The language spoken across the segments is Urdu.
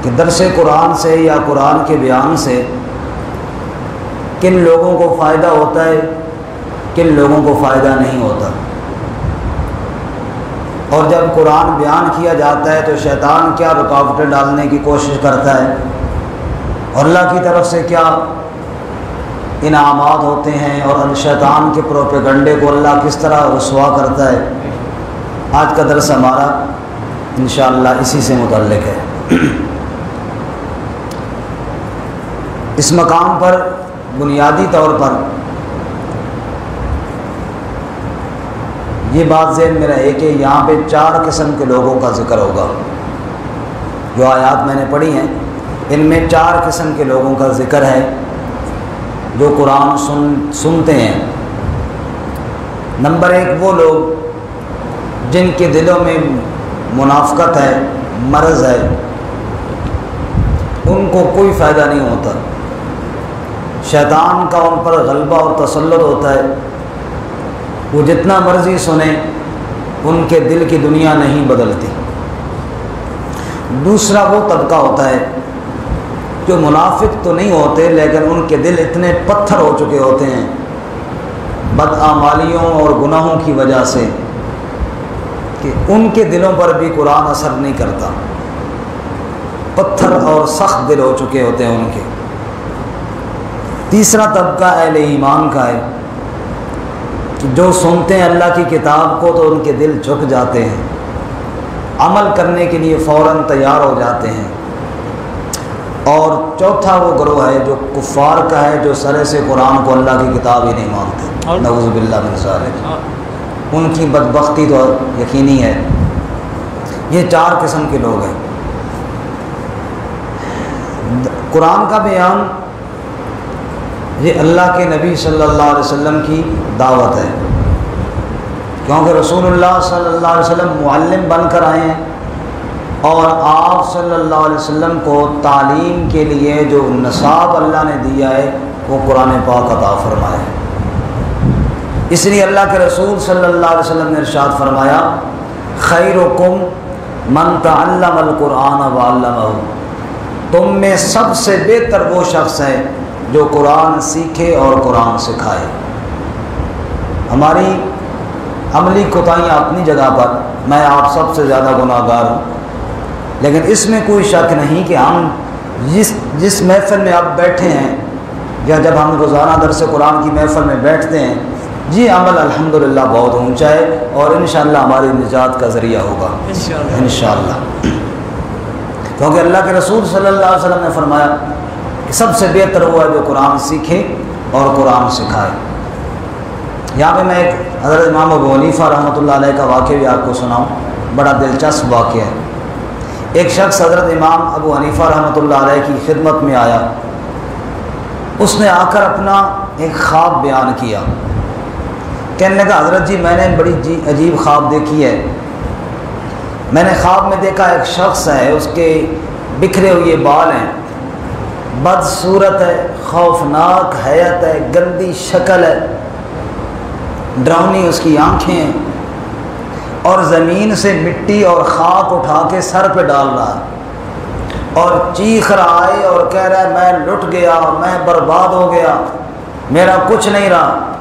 کہ درس قرآن سے یا قرآن کے بیان سے کن لوگوں کو فائدہ ہوتا ہے، کن لوگوں کو فائدہ نہیں ہوتا۔ اور جب قرآن بیان کیا جاتا ہے تو شیطان کیا رکاوٹیں ڈالنے کی کوشش کرتا ہے، اور اللہ کی طرف سے کیا انعامات ہوتے ہیں، اور شیطان کے پروپیگنڈے کو اللہ کس طرح رسوا کرتا ہے۔ آج کا درس ہمارا انشاءاللہ اسی سے متعلق ہے۔ اس مقام پر بنیادی طور پر یہ بات ذہن میں رہے کہ یہاں پہ 4 قسم کے لوگوں کا ذکر ہوگا۔ جو آیات میں نے پڑھی ہیں ان میں 4 قسم کے لوگوں کا ذکر ہے جو قرآن سنتے ہیں۔ نمبر 1 وہ لوگ جن کے دلوں میں منافقت ہے، مرض ہے، ان کو کوئی فائدہ نہیں ہوتا، شیطان کا ان پر غلبہ اور تسلط ہوتا ہے، وہ جتنا مرضی سنیں ان کے دل کی دنیا نہیں بدلتی۔ دوسرا وہ طبقہ ہوتا ہے جو منافق تو نہیں ہوتے لیکن ان کے دل اتنے پتھر ہو چکے ہوتے ہیں بدعمالیوں اور گناہوں کی وجہ سے کہ ان کے دلوں پر بھی قرآن اثر نہیں کرتا، پتھر اور سخت دل ہو چکے ہوتے ہیں ان کے۔ تیسرا طبقہ اہل ایمان کا ہے کہ جو سنتے ہیں اللہ کی کتاب کو تو ان کے دل جھک جاتے ہیں، عمل کرنے کے لیے فوراً تیار ہو جاتے ہیں۔ اور چوتھا وہ گروہ ہے جو کفار کا ہے، جو سرے سے قرآن کو اللہ کی کتاب ہی نہیں مانتے، نعوذ باللہ من ذالک۔ ان کی بدبختی تو یقینی ہے۔ یہ 4 قسم کے لوگ ہیں۔ قرآن کا بیان یہ اللہ کے نبی صلی اللہ علیہ وسلم کی دعوت ہے، کیونکہ رسول اللہ صلی اللہ علیہ وسلم معلم بن کر آئے ہیں، اور آپ صلی اللہ علیہ وسلم کو تعلیم کے لیے جو نصاب اللہ نے دیا ہے وہ قرآن پاک عطا فرمایا ہے۔ اس لیے اللہ کے رسول صلی اللہ علیہ وسلم نے ارشاد فرمایا، خیرکم من تعلم القرآن وعلمہ، تم میں سب سے بہتر وہ شخص ہے جو قرآن سیکھے اور قرآن سکھائے۔ ہماری عملی کوتاہیاں اپنی جگہ پر، میں آپ سب سے زیادہ گناہ گار ہوں، لیکن اس میں کوئی شک نہیں کہ ہم جس محفل میں آپ بیٹھے ہیں یا جب ہم روزانہ درس قرآن کی محفل میں بیٹھتے ہیں، یہ عمل الحمدللہ بہت اونچا ہے اور انشاءاللہ ہماری نجات کا ذریعہ ہوگا انشاءاللہ۔ کیونکہ اللہ کے رسول صلی اللہ علیہ وسلم نے فرمایا کہ سب سے بہتر وہ ہے جو قرآن سیکھے اور قرآن سکھائے۔ یہاں پہ میں ایک حضرت امام ابو حنیفہ رحمۃ اللہ علیہ کا واقعہ بھی آپ کو سناؤں، بڑا دلچسپ واقعہ ہے۔ ایک شخص حضرت امام ابو حنیفہ رحمۃ اللہ علیہ کی خدمت میں آیا، اس نے آ کر اپنا ایک خواب بیان کیا۔ کہنے لگا، حضرت جی میں نے بڑی عجیب خواب دیکھی ہے۔ میں نے خواب میں دیکھا ایک شخص ہے، اس کے بکھرے ہوئے بال ہیں، بدصورت ہے، خوفناک حیت ہے، گندی شکل ہے، ڈراؤنی اس کی آنکھیں ہیں، اور زمین سے مٹی اور خاک اٹھا کے سر پہ ڈال رہا ہے اور چیخ رہا ہے اور کہہ رہا ہے میں لٹ گیا، میں برباد ہو گیا، میرا کچھ نہیں رہا۔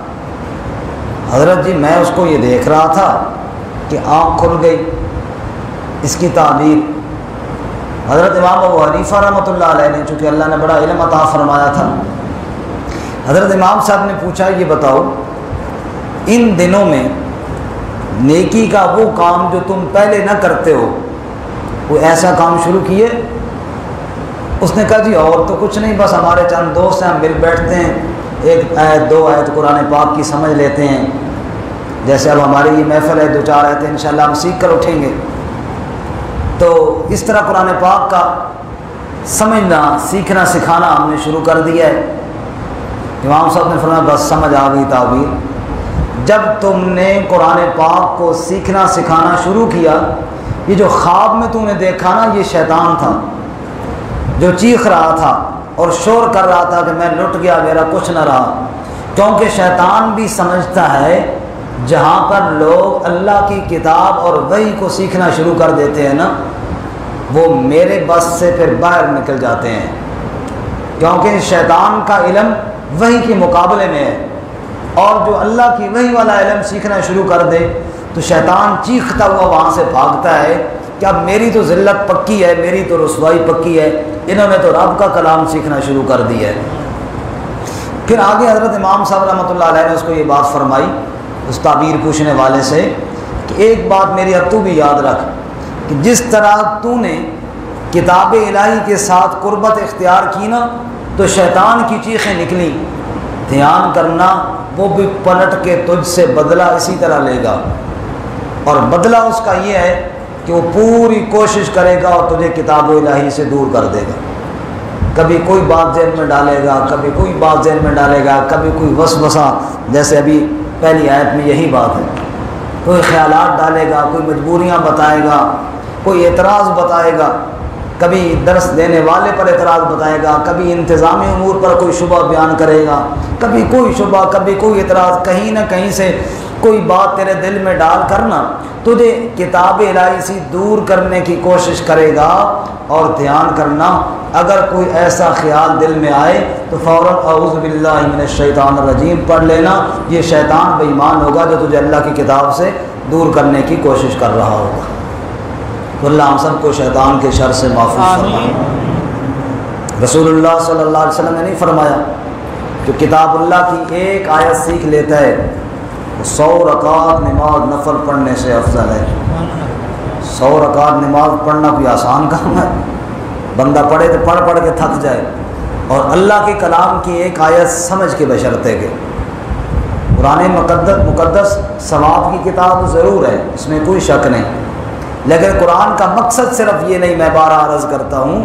حضرت جی میں اس کو یہ دیکھ رہا تھا کہ آنکھ کھل گئی، اس کی تعبیر۔ حضرت امام ابو حنیفہ رحمۃ اللہ علیہ نے، چونکہ اللہ نے بڑا علم عطا فرمایا تھا، حضرت امام صاحب نے پوچھا یہ بتاؤ ان دنوں میں نیکی کا وہ کام جو تم پہلے نہ کرتے ہو، وہ ایسا کام شروع کیے؟ اس نے کہا جی اور تو کچھ نہیں، بس ہمارے چند دوست ہیں، ہم مل بیٹھتے ہیں، ایک آیت 2 آیت قرآن پاک کی سمجھ لیتے ہیں، جیسے اب ہماری یہ محفل ہے 2-4 آیتیں انشاءاللہ ہم سیکھ کر اٹھیں گے، تو اس طرح قرآن پاک کا سمجھنا، سیکھنا، سکھانا ہم نے شروع کر دیا ہے۔ امام صاحب نے فرمایا بس سمجھ آ گئی تعبیر، جب تم نے قرآن پاک کو سیکھنا سکھانا شروع کیا، یہ جو خواب میں تم نے دیکھا نا، یہ شیطان تھا جو چیخ رہا تھا اور شور کر رہا تھا کہ میں لٹ گیا، میرا کچھ نہ رہا۔ کیونکہ شیطان بھی سمجھتا ہے جہاں پر لوگ اللہ کی کتاب اور وحی کو سیکھنا شروع کر دیتے ہیں نا، وہ میرے بس سے پھر باہر نکل جاتے ہیں، کیونکہ شیطان کا علم وحی کے مقابلے میں ہے، اور جو اللہ کی وحی والا علم سیکھنا شروع کر دے تو شیطان چیختا ہوا وہاں سے بھاگتا ہے کہ اب میری تو ذلت پکی ہے، میری تو رسوائی پکی ہے، انہوں نے تو رب کا کلام سیکھنا شروع کر دیا ہے۔ پھر آگے حضرت امام صاحب رحمۃ اللہ علیہ نے اس کو یہ بات فرمائی اس تعبیر پوچھنے والے سے کہ ایک بات میری اب تو بھی یاد رکھ کہ جس طرح تو نے کتاب الہی کے ساتھ قربت اختیار کی نا تو شیطان کی چیخیں نکلیں، دھیان کرنا وہ بھی پلٹ کے تجھ سے بدلہ اسی طرح لے گا، اور بدلہ اس کا یہ ہے کہ وہ پوری کوشش کرے گا اور تجھے کتاب الہی سے دور کر دے گا۔ کبھی کوئی بات ذہن میں ڈالے گا، کبھی کوئی بات ذہن میں ڈالے گا، کبھی کوئی وسوسہ، جیسے ابھی پہلی آیت میں یہی بات ہے، کوئی خیالات ڈالے گا، کوئی مجبوریاں بتائے گا، کوئی اعتراض بتائے گا، کبھی درس دینے والے پر اعتراض بتائے گا، کبھی انتظامی امور پر کوئی شبہ بیان کرے گا، کبھی کوئی شبہ، کبھی کوئی اعتراض، کہیں نہ کہیں سے کوئی بات تیرے دل میں ڈال کرنا تجھے کتاب الہی سے دور کرنے کی کوشش کرے گا۔ اور دھیان کرنا اگر کوئی ایسا خیال دل میں آئے تو فوراً اعوذ باللہ من الشیطان الرجیم پڑھ لینا، یہ شیطان بے ایمان ہوگا جو تجھے اللہ کی کتاب سے دور کرنے کی کوشش کر رہا ہوگا۔ تو اللہ ہم سب کو شیطان کے شر سے محفوظ فرمائے۔ رسول اللہ صلی اللہ علیہ وسلم نے نہیں فرمایا جو کتاب اللہ کی ایک آیت سیکھ لیتا ہے 100 رکعت نماز نفل پڑھنے سے افضل ہے۔ 100 رکعت نماز پڑھنا کوئی آسان کام ہے؟ بندہ پڑھے تو پڑھ کے تھک جائے، اور اللہ کے کلام کی ایک آیت سمجھ کے بشرطے کہ قرآن مقدس ثواب کی کتاب ضرور ہے، اس میں کوئی شک نہیں، لیکن قرآن کا مقصد صرف یہ نہیں، میں بارہ عرض کرتا ہوں،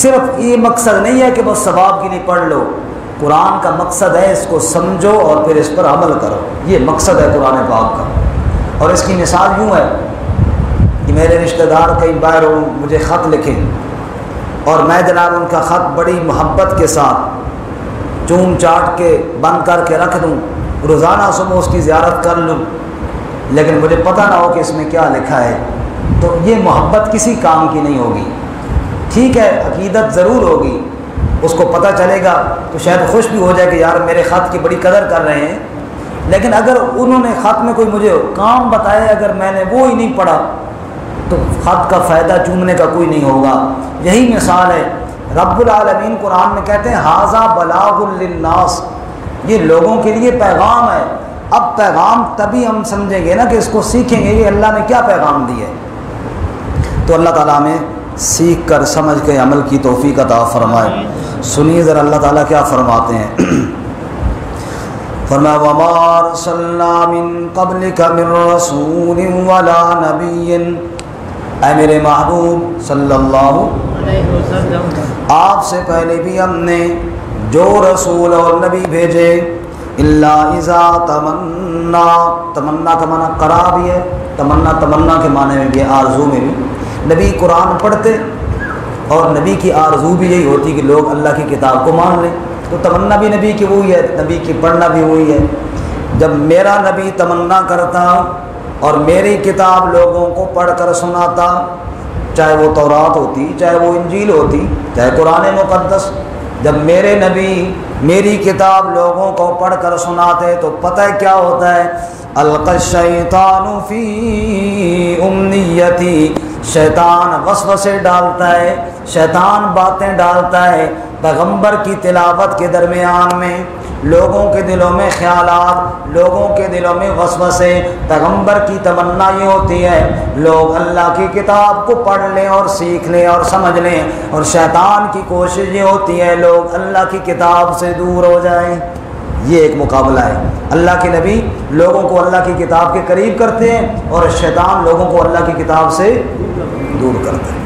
صرف یہ مقصد نہیں ہے کہ بس ثواب کے لیے پڑھ لو، قرآن کا مقصد ہے اس کو سمجھو اور پھر اس پر عمل کرو، یہ مقصد ہے قرآن پاک کا۔ اور اس کی مثال یوں ہے کہ میرے رشتہ دار کئی باہر مجھے خط لکھیں اور میں جناب ان کا خط بڑی محبت کے ساتھ چوم چاٹ کے بند کر کے رکھ دوں، روزانہ صبح اس کی زیارت کر لوں، لیکن مجھے پتہ نہ ہو کہ اس میں کیا لکھا ہے، تو یہ محبت کسی کام کی نہیں ہوگی۔ ٹھیک ہے عقیدت ضرور ہوگی، اس کو پتہ چلے گا تو شاید خوش بھی ہو جائے کہ یار میرے خط کی بڑی قدر کر رہے ہیں، لیکن اگر انہوں نے خط میں کوئی مجھے کام بتایا اگر میں نے وہ ہی نہیں پڑھا تو خط کا فائدہ چومنے کا کوئی نہیں ہوگا۔ یہی مثال ہے، رب العالمین قرآن میں کہتے ہیں ھذا بلاغ للناس، یہ لوگوں کے لیے پیغام ہے۔ اب پیغام تبھی ہم سمجھیں گے نا کہ اس کو سیکھیں گے کہ اللہ نے کیا پیغام دیا ہے۔ تو اللہ تعالیٰ ہمیں سیکھ کر سمجھ کے عمل کی توفیق عطا فرمائے۔ سنیے ذرا اللہ تعالیٰ کیا فرماتے ہیں۔ فرمایا وَمَا أَرْسَلْنَا مِن قَبْلِكَ مِن رَّسُولٍ وَلَا نَبِيٍّ، اے میرے محبوب صلی اللہ علیہ وسلم، آپ سے پہلے بھی ہم نے جو رسول اور نبی بھیجے الا اذا تمنا، تمنا کا معنی قرا بھی ہے، تمنا کے معنی میں بھی ہے، آرزو میں بھی۔ نبی قرآن پڑھتے اور نبی کی آرزو بھی یہی ہوتی کہ لوگ اللہ کی کتاب کو مان لیں، تو تمنا بھی نبی کی وہی ہے، نبی کی پڑھنا بھی وہی ہے۔ جب میرا نبی تمنا کرتا اور میری کتاب لوگوں کو پڑھ کر سناتا، چاہے وہ تورات ہوتی، چاہے وہ انجیل ہوتی، چاہے قرآن مقدس، جب میرے نبی میری کتاب لوگوں کو پڑھ کر سناتے تو پتہ ہے کیا ہوتا ہے، القی الشیطان فی امنیتی، شیطان وسوسے ڈالتا ہے، شیطان باتیں ڈالتا ہے پیغمبر کی تلاوت کے درمیان میں، لوگوں کے دلوں میں خیالات، لوگوں کے دلوں میں وسوسے۔ پیغمبر کی تمنا یہ ہوتی ہے لوگ اللہ کی کتاب کو پڑھ لیں اور سیکھ لیں اور سمجھ لیں، اور شیطان کی کوشش یہ ہوتی ہے لوگ اللہ کی کتاب سے دور ہو جائیں۔ یہ ایک مقابلہ ہے، اللہ کے نبی لوگوں کو اللہ کی کتاب کے قریب کرتے ہیں اور شیطان لوگوں کو اللہ کی کتاب سے دور کرتے ہیں۔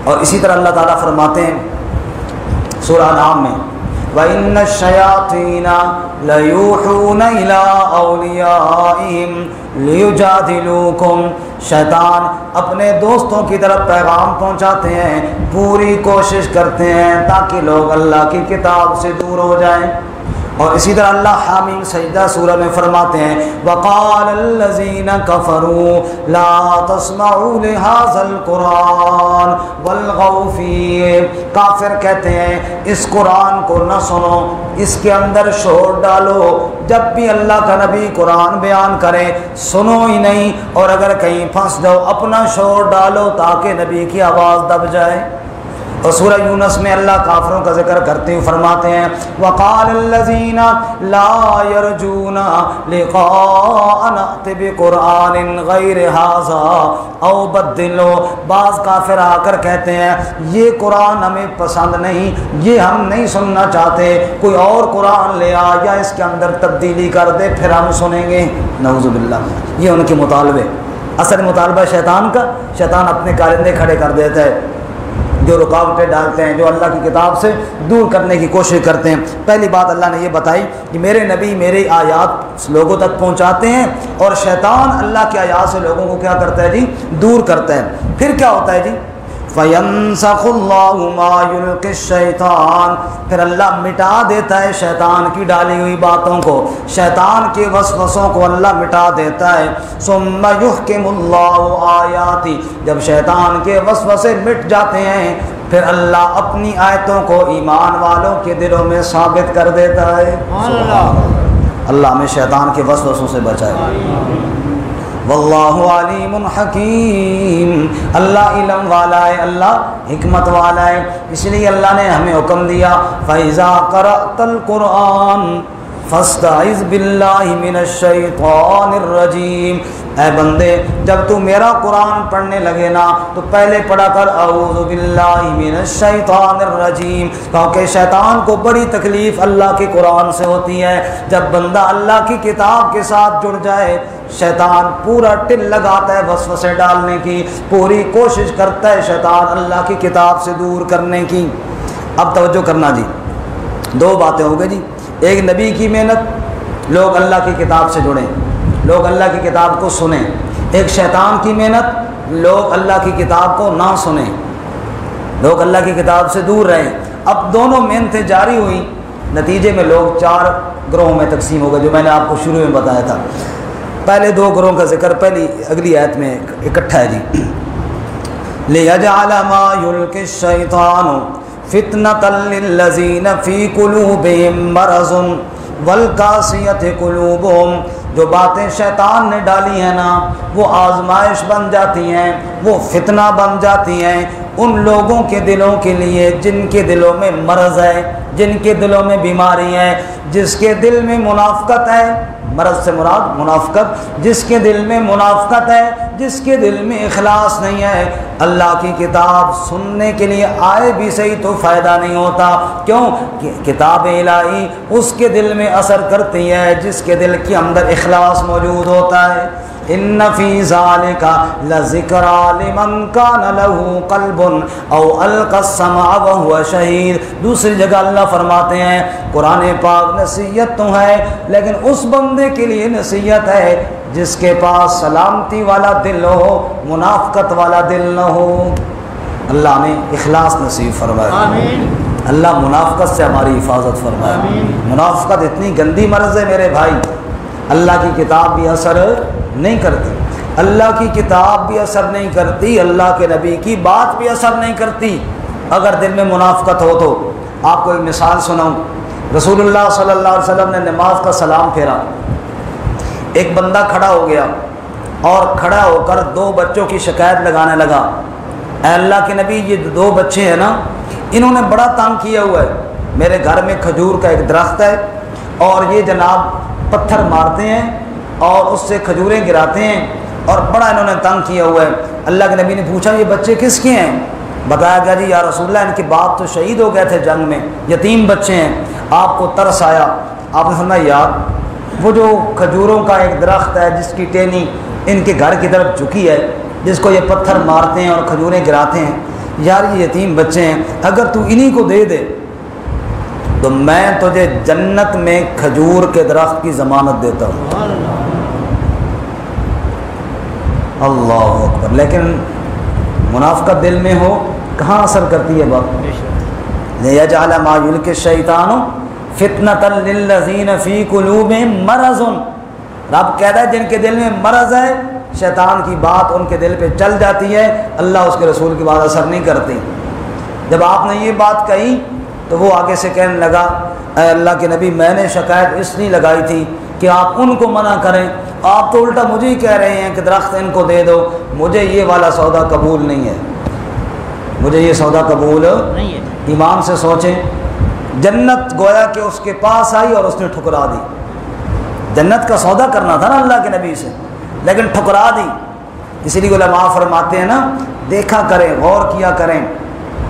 اور اسی طرح اللہ تعالیٰ فرماتے ہیں سورہ انعام میں وَإِنَّ الشَّيَاطِينَ لَيُوحُونَ إِلَىٰ أَوْلِيَائِهِمْ لِيُجَادِلُوكُمْ، شیطان اپنے دوستوں کی طرف پیغام پہنچاتے ہیں، پوری کوشش کرتے ہیں تاکہ لوگ اللہ کی کتاب سے دور ہو جائیں۔ اور اسی طرح اللہ حامیم سجدہ سورہ میں فرماتے ہیں وَقَالَ الَّذِينَ كَفَرُوا لَا تَسْمَعُوا لِهَذَا الْقُرْآنِ وَالْغَوْا فِيهِ، کافر کہتے ہیں اس قرآن کو نہ سنو، اس کے اندر شور ڈالو، جب بھی اللہ کا نبی قرآن بیان کرے سنو ہی نہیں، اور اگر کہیں پھنس جاؤ اپنا شور ڈالو تاکہ نبی کی آواز دب جائے۔ اور سورہ یونس میں اللہ کافروں کا ذکر کرتے ہوئے فرماتے ہیں وَقَالَ الَّذِينَ لَا يَرْجُونَ لِقَاءَنَا ائْتِ بِقُرْآنٍ غَيْرِ هَٰذَا أَوْ بَدِّلْهُ، بعض کافر آ کر کہتے ہیں یہ قرآن ہمیں پسند نہیں، یہ ہم نہیں سننا چاہتے، کوئی اور قرآن لے آ یا اس کے اندر تبدیلی کر دے پھر ہم سنیں گے۔ نعوذ باللہ، یہ ان کے مطالبے، اصل مطالبہ شیطان کا، شیطان اپنے کارندے کھڑے کر دیتا ہے جو رکاوٹیں ڈالتے ہیں، جو اللہ کی کتاب سے دور کرنے کی کوشش کرتے ہیں۔ پہلی بات اللہ نے یہ بتائی کہ میرے نبی میری آیات لوگوں تک پہنچاتے ہیں، اور شیطان اللہ کی آیات سے لوگوں کو کیا کرتا ہے جی؟ دور کرتا ہے۔ پھر کیا ہوتا ہے جی؟ فَيَنسَخُ اللَّهُ مَا يُلْقِي الشَّيْطَانُ، پھر اللہ مٹا دیتا ہے شیطان کی ڈالی ہوئی باتوں کو، شیطان کے وسوسوں کو اللہ مٹا دیتا ہے۔ ثُمَّ يُحْكِمُ اللَّهُ آيَاتِهِ، جب شیطان کے وسوسے مٹ جاتے ہیں پھر اللہ اپنی آیتوں کو ایمان والوں کے دلوں میں ثابت کر دیتا ہے۔ اللہ ہمیں شیطان کے وسوسوں سے بچائے۔ واللہ علیم حکیم، اللہ علم والا ہے، اللہ حکمت والا ہے، اس لیے اللہ نے ہمیں حکم دیا فَإِذَا قَرَأْتَ الْقُرْآنَ فَاسْتَعِذْ بِاللَّهِ مِنَ الشَّيْطَانِ الرَّجِيمِ، اے بندے جب تو میرا قرآن پڑھنے لگے نا تو پہلے پڑھا کر اعوذ باللہ من الشیطان الرجیم، کیونکہ شیطان کو بڑی تکلیف اللہ کے قرآن سے ہوتی ہے۔ جب بندہ اللہ کی کتاب کے ساتھ جڑ جائے شیطان پورا ٹل لگاتا ہے وسوسے ڈالنے کی، پوری کوشش کرتا ہے شیطان اللہ کی کتاب سے دور کرنے کی۔ اب توجہ کرنا جی، دو باتیں ہو گئی جی، ایک نبی کی محنت، لوگ اللہ کی کتاب سے جڑیں، لوگ اللہ کی کتاب کو سنیں، ایک شیطان کی محنت، لوگ اللہ کی کتاب کو نہ سنیں، لوگ اللہ کی کتاب سے دور رہیں۔ اب دونوں محنتیں جاری ہوئیں، نتیجے میں لوگ چار گروہوں میں تقسیم ہو گئے جو میں نے آپ کو شروع میں بتایا تھا۔ پہلے دو گروہوں کا ذکر پہلی اگلی آیت میں اکٹھا ہے جی، لِيَجْعَلَ مَا يُلْقِي الشَّيْطَانُ فِتْنَةً لِلَّذِينَ فِي قُلُوبِهِم مَّرَضٌ وَالْقَاسِيَةِ قُلُوبُهُمْ، جو باتیں شیطان نے ڈالی ہیں نا وہ آزمائش بن جاتی ہیں، وہ فتنہ بن جاتی ہیں ان لوگوں کے دلوں کے لیے جن کے دلوں میں مرض ہے، جن کے دلوں میں بیماری ہے، جس کے دل میں منافقت ہے، مرض سے مراد منافقت، جس کے دل میں منافقت ہے، جس کے دل میں اخلاص نہیں ہے، اللہ کی کتاب سننے کے لیے آئے بھی صحیح تو فائدہ نہیں ہوتا۔ کیوں کہ کتاب الہی اس کے دل میں اثر کرتی ہے جس کے دل کے اندر اخلاص موجود ہوتا ہے۔ ان فی ذالک لذکریٰ لمن کان لہ قلب او القی السمع وہو شہید۔ دوسری جگہ اللہ فرماتے ہیں قرآن پاک نصیحت تو ہے لیکن اس بندے کے لیے نصیحت ہے جس کے پاس سلامتی والا دل ہو، منافقت والا دل نہ ہو۔ اللہ نے اخلاص نصیب فرمائے، آمین۔ اللہ منافقت سے ہماری حفاظت فرمائے، آمین۔ منافقت اتنی گندی مرض ہے میرے بھائی، اللہ کی کتاب بھی اثر نہیں کرتی، اللہ کی کتاب بھی اثر نہیں کرتی، اللہ کے نبی کی بات بھی اثر نہیں کرتی اگر دل میں منافقت ہو تو۔ آپ کو ایک مثال سناؤں، رسول اللہ صلی اللہ علیہ وسلم نے نماز کا سلام پھیرا، ایک بندہ کھڑا ہو گیا اور کھڑا ہو کر دو بچوں کی شکایت لگانے لگا، اے اللہ کے نبی یہ دو بچے ہیں نا انہوں نے بڑا تنگ کیا ہوا ہے، میرے گھر میں کھجور کا ایک درخت ہے اور یہ جناب پتھر مارتے ہیں اور اس سے کھجوریں گراتے ہیں اور بڑا انہوں نے تنگ کیا ہوا ہے۔ اللہ کے نبی نے پوچھا یہ بچے کس کے ہیں؟ بتایا گیا جی یا رسول اللہ ان کے باپ تو شہید ہو گئے تھے جنگ میں، یتیم بچے ہیں۔ آپ کو ترس آیا، آپ نے فرمایا یار وہ جو کھجوروں کا ایک درخت ہے جس کی ٹہنی ان کے گھر کی طرف جھکی ہے، جس کو یہ پتھر مارتے ہیں اور کھجوریں گراتے ہیں، یار یہ یتیم بچے ہیں، اگر تو انہی کو دے دے تو میں تجھے جنت میں کھجور کے درخت کی ضمانت دیتا ہوں۔ اللہ اکبر۔ لیکن منافقت دل میں ہو کہاں اثر کرتی ہے بات؟ لِيَجْعَلَ مَا يُلْقِي الشَّيْطَانُ فتنۃ للذین فی قلوبہم مرض، رب کہتا ہے جن کے دل میں مرض ہے شیطان کی بات ان کے دل پہ چل جاتی ہے، اللہ اس کے رسول کی بات اثر نہیں کرتی۔ جب آپ نے یہ بات کہی تو وہ آگے سے کہنے لگا اے اللہ کے نبی میں نے شکایت اس لیے لگائی تھی کہ آپ ان کو منع کریں، آپ تو الٹا مجھے ہی کہہ رہے ہیں کہ درخت ان کو دے دو، مجھے یہ والا سودا قبول نہیں ہے، مجھے یہ سودا قبول نہیں ہے۔ ایمان سے سوچیں، جنت گویا کہ اس کے پاس آئی اور اس نے ٹھکرا دی۔ جنت کا سودا کرنا تھا نا اللہ کے نبی سے، لیکن ٹھکرا دی۔ اسی لیے علماء فرماتے ہیں نا، دیکھا کریں، غور کیا کریں،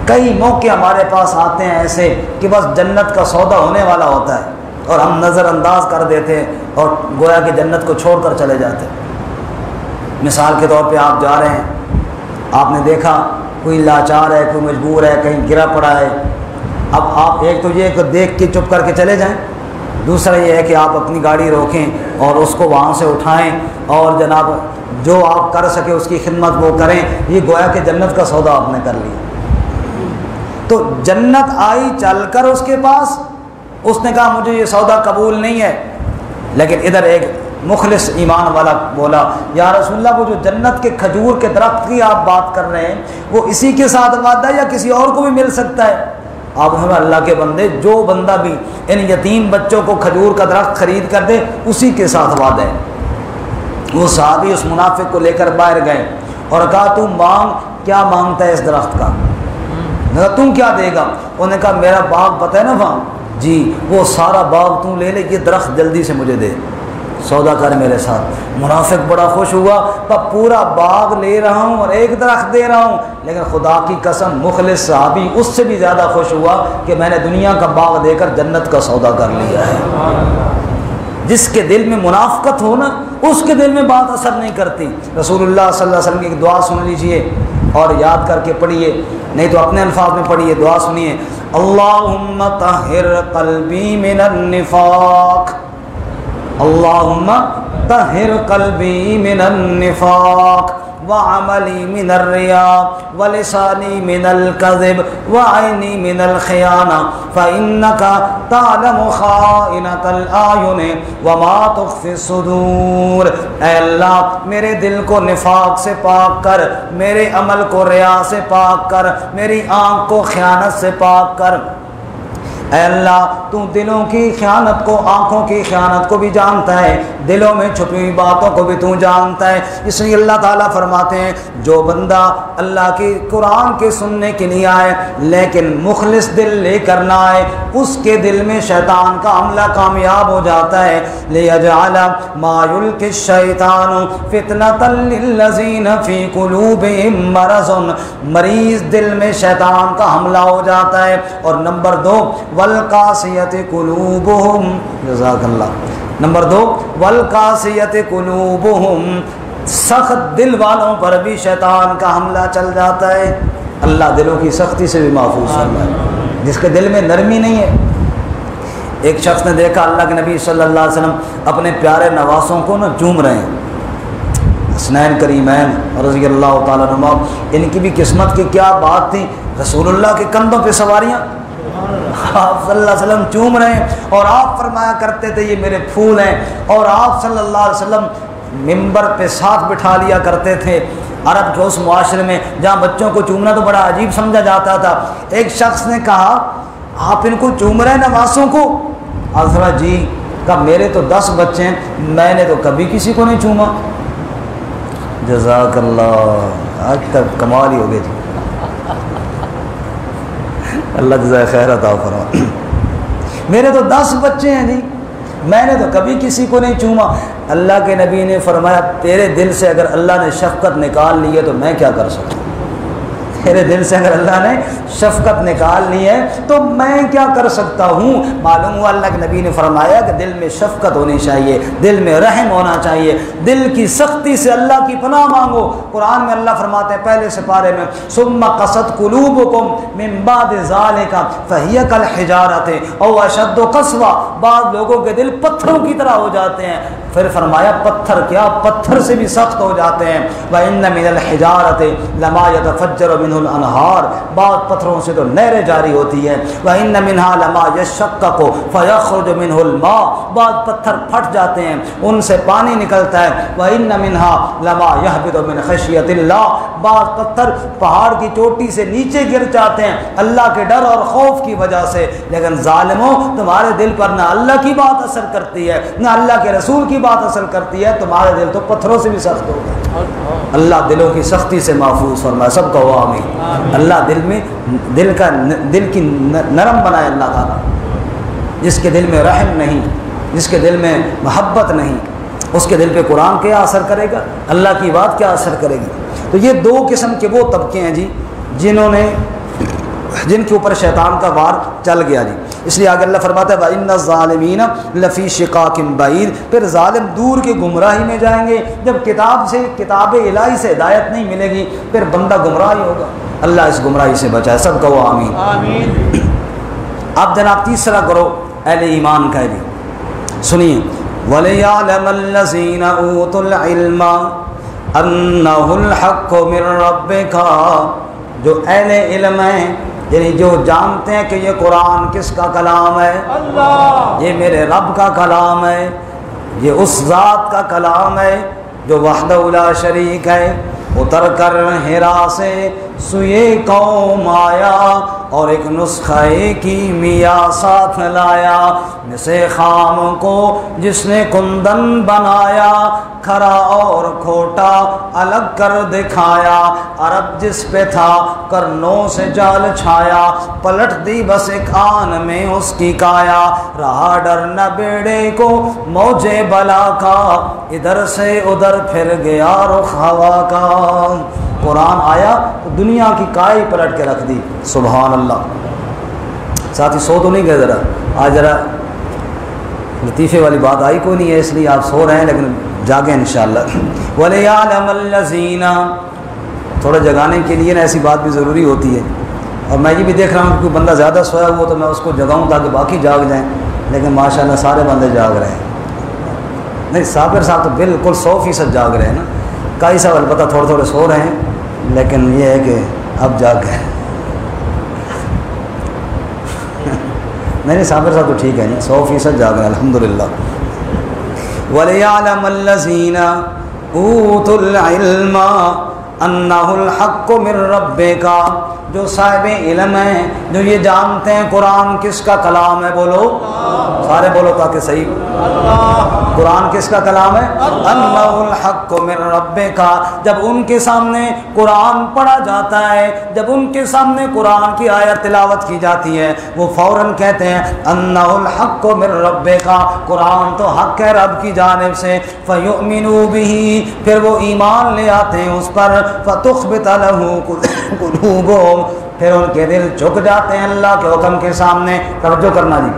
کئی موقع ہمارے پاس آتے ہیں ایسے کہ بس جنت کا سودا ہونے والا ہوتا ہے اور ہم نظر انداز کر دیتے ہیں اور گویا کہ جنت کو چھوڑ کر چلے جاتے ہیں۔ مثال کے طور پہ آپ جا رہے ہیں، آپ نے دیکھا کوئی لاچار ہے، کوئی مجبور ہے، کہیں گرا پڑا ہے، اب آپ ایک تو یہ کہ دیکھ کے چپ کر کے چلے جائیں، دوسرا یہ ہے کہ آپ اپنی گاڑی روکیں اور اس کو وہاں سے اٹھائیں اور جناب جو آپ کر سکے اس کی خدمت وہ کریں، یہ گویا کہ جنت کا سودا آپ نے کر لیا۔ تو جنت آئی چل کر اس کے پاس، اس نے کہا مجھے یہ سودا قبول نہیں ہے، لیکن ادھر ایک مخلص ایمان والا بولا یا رسول اللہ وہ جو جنت کے کھجور کے درخت کی آپ بات کر رہے ہیں وہ اسی کے ساتھ وعدہ ہے یا کسی اور کو بھی مل سکتا ہے؟ آپ ہمیں اللہ کے بندے، جو بندہ بھی ان یتیم بچوں کو کھجور کا درخت خرید کر دے اسی کے ساتھ وعدہ ہے۔ وہ صحابی اس منافق کو لے کر باہر گئے اور کہا تو مانگ، کیا مانگتا ہے اس درخت کا؟ تم کیا دے گا؟ انہوں نے کہا میرا باغ پتہ ہے نا وہاں، جی وہ سارا باغ تم لے لے، یہ درخت جلدی سے مجھے دے، سودا کر میرے ساتھ۔ منافق بڑا خوش ہوا، پورا باغ لے رہا ہوں اور ایک درخت دے رہا ہوں، لیکن خدا کی قسم مخلص صحابی اس سے بھی زیادہ خوش ہوا کہ میں نے دنیا کا باغ دے کر جنت کا سودا کر لیا ہے۔ جس کے دل میں منافقت ہو نا اس کے دل میں بات اثر نہیں کرتی۔ رسول اللہ صلی اللہ علیہ وسلم کی ایک دعا سن لیجئے اور یاد کر کے پڑھیے، نہیں تو اپنے الفاظ میں پڑھیے، دعا سنیے، اللہم طہر قلبی من النفاق، اللہم طہر قلبی من النفاق وعملی من الرياء ولسانی من الكذب وعینی من الخیانہ فإنك تعلم خائنة الأعین وما تخفی الصدور۔ اے اللہ میرے دل کو نفاق سے پاک کر، میرے عمل کو ریا سے پاک کر، میری آنکھ کو خیانت سے پاک کر۔ اے اللہ تو دلوں کی خیانت کو، آنکھوں کی خیانت کو بھی جانتا ہے، دلوں میں چھپی ہوئی باتوں کو بھی تو جانتا ہے۔ اس لیے اللہ تعالیٰ فرماتے ہیں جو بندہ اللہ کی قرآن کے سننے کے لیے آئے لیکن مخلص دل لے کر نہ آئے، اس کے دل میں شیطان کا حملہ کامیاب ہو جاتا ہے۔ لِيَجْعَلَ مَا يُلْقِي الشَّيْطَانُ فِتْنَةً لِلَّذِينَ فِي قُلُوبِهِم مَرَضٌ، مریض دل میں شیطان کا حملہ ہو جاتا ہے۔ اور نمبر 2 والقاسیۃ قلوبہم، جزاک اللہ، نمبر 2 والقاسیۃ قلوبہم، سخت دل والوں پر بھی شیطان کا حملہ چل جاتا ہے۔ اللہ دلوں کی سختی سے بھی محفوظ فرمائے، جس کے دل میں نرمی نہیں ہے۔ ایک شخص نے دیکھا اللہ کے نبی صلی اللہ علیہ وسلم اپنے پیارے نواسوں کو نا چوم رہے ہیں، حسنین کریمین رضی اللہ تعالیٰ عنہما، ان کی بھی قسمت کی کیا بات تھی، رسول اللہ کے کندھوں پہ سواریاں، آپ صلی اللہ علیہ وسلم چوم رہے ہیں اور آپ فرمایا کرتے تھے یہ میرے پھول ہیں، اور آپ صلی اللہ علیہ وسلم ممبر پہ ساتھ بٹھا لیا کرتے تھے۔ عرب کے اس معاشرے میں جہاں بچوں کو چومنا تو بڑا عجیب سمجھا جاتا تھا، ایک شخص نے کہا آپ ان کو چوم رہے ہیں نواسوں کو؟ آپ فرمایا جی، کہا میرے تو 10 بچے ہیں، میں نے تو کبھی کسی کو نہیں چوما۔ جزاک اللہ، آج تک کمال ہی ہو گئی تھی، اللہ جزائے خیر عطا فرمائے۔ میرے تو 10 بچے ہیں جی، میں نے تو کبھی کسی کو نہیں چوما۔ اللہ کے نبی نے فرمایا تیرے دل سے اگر اللہ نے شفقت نکال لی ہے تو میں کیا کر سکتا ہوں؟ تیرے دل سے اگر اللہ نے شفقت نکال لی ہے تو میں کیا کر سکتا ہوں؟ معلوم ہوا اللہ کے نبی نے فرمایا کہ دل میں شفقت ہونی چاہیے، دل میں رحم ہونا چاہیے، دل کی سختی سے اللہ کی پناہ مانگو۔ قرآن میں اللہ فرماتے ہیں پہلے سپارے میں ثم قست قلوبکم من بعد ذالک فہی کالحجارۃ او اشد قسوہ، بعض لوگوں کے دل پتھروں کی طرح ہو جاتے ہیں۔ پھر فرمایا پتھر کیا، پتھر سے بھی سخت ہو جاتے ہیں. وَإِنَّ مِنَ الْحِجَارَةِ لَمَا يَتَفَجَّرُ مِنْهُ الْأَنْهَارُ، بعض پتھروں سے تو نہریں جاری ہوتی ہیں. وَإِنَّ مِنْهَا لَمَا يَشَّقَّقُ فَيَخْرُجُ مِنْهُ الْمَاءُ، بعض پتھر پھٹ جاتے ہیں ان سے پانی نکلتا ہے. وَإِنَّ مِنْهَا لَمَا يَهْبِطُ مِنْ خَشْيَةِ اللَّهِ، بعض پتھر پہاڑ کی چوٹی سے نیچے گر جاتے ہیں اللہ کے ڈر اور خوف کی وجہ سے. لیکن ظالموں، تمہارے دل پر نہ اللہ کی بات اثر کرتی ہے نہ اللہ کے رسول کی بات اثر کرتی ہے، تمہارے دل تو پتھروں سے بھی سخت ہو گئے. اللہ دلوں کی سختی سے محفوظ فرمائے. سب کہو آمین. اللہ دل کی نرم بنائے اللہ تعالیٰ. جس کے دل میں رحم نہیں، جس کے دل میں محبت نہیں، اس کے دل پہ قرآن کیا اثر کرے گا، اللہ کی بات کیا اثر کرے گی. تو یہ دو قسم کے وہ طبقے ہیں جی جن کے اوپر شیطان کا وار چل گیا جی. اس لیے آگے اللہ فرماتا ہے وَإِنَّ الظَّالِمِينَ لَفِي شِقَاقٍ بَعِيدٍ، پھر ظالم دور کے گمراہی میں جائیں گے. جب کتاب الہی سے ہدایت نہیں ملے گی پھر بندہ گمراہی ہوگا. اللہ اس گمراہی سے بچائے. سب کہو آمین. آمین. اب جناب تیسرا کرو اہل ایمان کا بھی سنیے. وَلِيَعْلَمَ الَّذِينَ أُوتُوا الْعِلْمَ أَنَّهُ الْحَقُّ مِنْ رَبِّكَ، جو اہل علم ہیں یعنی جو جانتے ہیں کہ یہ قرآن کس کا کلام ہے، اللہ، یہ میرے رب کا کلام ہے، یہ اس ذات کا کلام ہے جو وحدہ لا شریک ہے. اتر کر ہرا سے سوئے قوم آیا اور ایک نسخہ کیمیا ساتھ لایا. جسے خام کو جس نے کندن بنایا، کھرا اور کھوٹا الگ کر دکھایا. عرب جس پہ تھا کرنوں سے جال چھایا، پلٹ دی بس ایک آن میں اس کی کایا. رہا ڈر نہ بیڑے کو موجے بلا کا، ادھر سے ادھر پھر گیا رخ ہوا کا. قرآن آیا تو دنیا کی کائی پلٹ کے رکھ دی. سبحان اللہ. ساتھی سو تو نہیں گئے، ذرا آج ذرا لطیفے والی بات آئی کوئی نہیں ہے اس لیے آپ سو رہے ہیں، لیکن جاگیں انشاءاللہ. وَلِيَعْلَمَ الَّذِينَ، تھوڑا جگانے کے لیے نا ایسی بات بھی ضروری ہوتی ہے. اور میں یہ بھی دیکھ رہا ہوں کہ کوئی بندہ زیادہ سویا ہوا تو میں اس کو جگاؤں تاکہ باقی جاگ جائیں، لیکن ماشاءاللہ سارے بندے جاگ رہے ہیں. نہیں، صابر صاحب تو بالکل 100% جاگ رہے ہیں نا. کئی صاحب البتہ تھوڑے تھوڑے سو رہے ہیں، لیکن یہ ہے کہ اب جاگ گئے. نہیں صابر صاحب تو ٹھیک ہے، 100% جاگ رہے ہیں الحمدللہ. وَلِيَعْلَمَ الَّذِينَ أُوتُوا الْعِلْمَ أَنَّهُ الْحَقُّ مِنْ رَبِّكَ، جو صاحب علم ہیں، جو یہ جانتے ہیں قرآن کس کا کلام ہے. بولو سارے بولو تاکہ صحیح. قرآن کس کا کلام ہے؟ انہ الحق من ربک. جب ان کے سامنے قرآن پڑھا جاتا ہے، جب ان کے سامنے قرآن کی آیت تلاوت کی جاتی ہے، وہ فوراً کہتے ہیں انہ الحق من ربک، قرآن تو حق ہے رب کی جانب سے. فیؤمنوا بہ، پھر وہ ایمان لے آتے ہیں اس پر. فتخبت لہ قلوبہم، پھر ان کے دل جھک جاتے ہیں اللہ کے حکم کے سامنے. توجہ کرنا جی،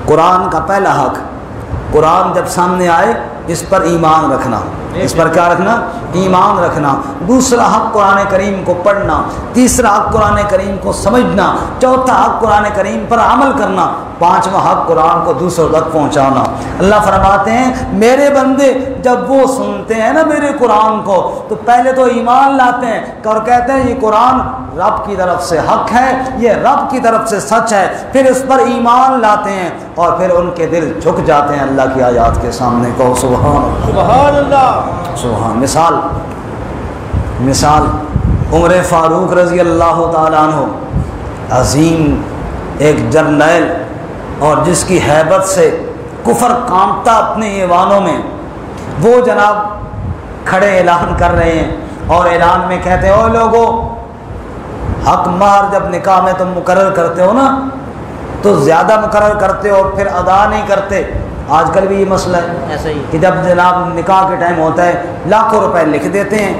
قرآن کا پہلا حق، قرآن جب سامنے آئے اس پر ایمان رکھنا. اس پر کیا رکھنا؟ ایمان رکھنا. دوسرا حق قرآن کریم کو پڑھنا. تیسرا حق قرآن کریم کو سمجھنا. چوتھا حق قرآن کریم پر عمل کرنا. پانچواں حق قرآن کو دوسروں تک پہنچانا. اللہ فرماتے ہیں میرے بندے جب وہ سنتے ہیں نا میرے قرآن کو تو پہلے تو ایمان لاتے ہیں اور کہتے ہیں یہ قرآن رب کی طرف سے حق ہے، یہ رب کی طرف سے سچ ہے. پھر اس پر ایمان لاتے ہیں اور پھر ان کے دل جھک جاتے ہیں اللہ کی آیات کے سامنے. کہو سبحان اللہ. سبحان اللہ. سبحان. مثال عمر فاروق رضی اللہ تعالیٰ عنہ، عظیم ایک جرنیل، اور جس کی ہیبت سے کفر کانپتا اپنے ایوانوں میں. وہ جناب کھڑے اعلان کر رہے ہیں اور اعلان میں کہتے ہیں او لوگو، حق مہر جب نکاح میں تم مقرر کرتے ہو نا تو زیادہ مقرر کرتے ہو پھر ادا نہیں کرتے. آج کل بھی یہ مسئلہ ہے ایسا ہی کہ جب جناب نکاح کے ٹائم ہوتا ہے لاکھوں روپے لکھ دیتے ہیں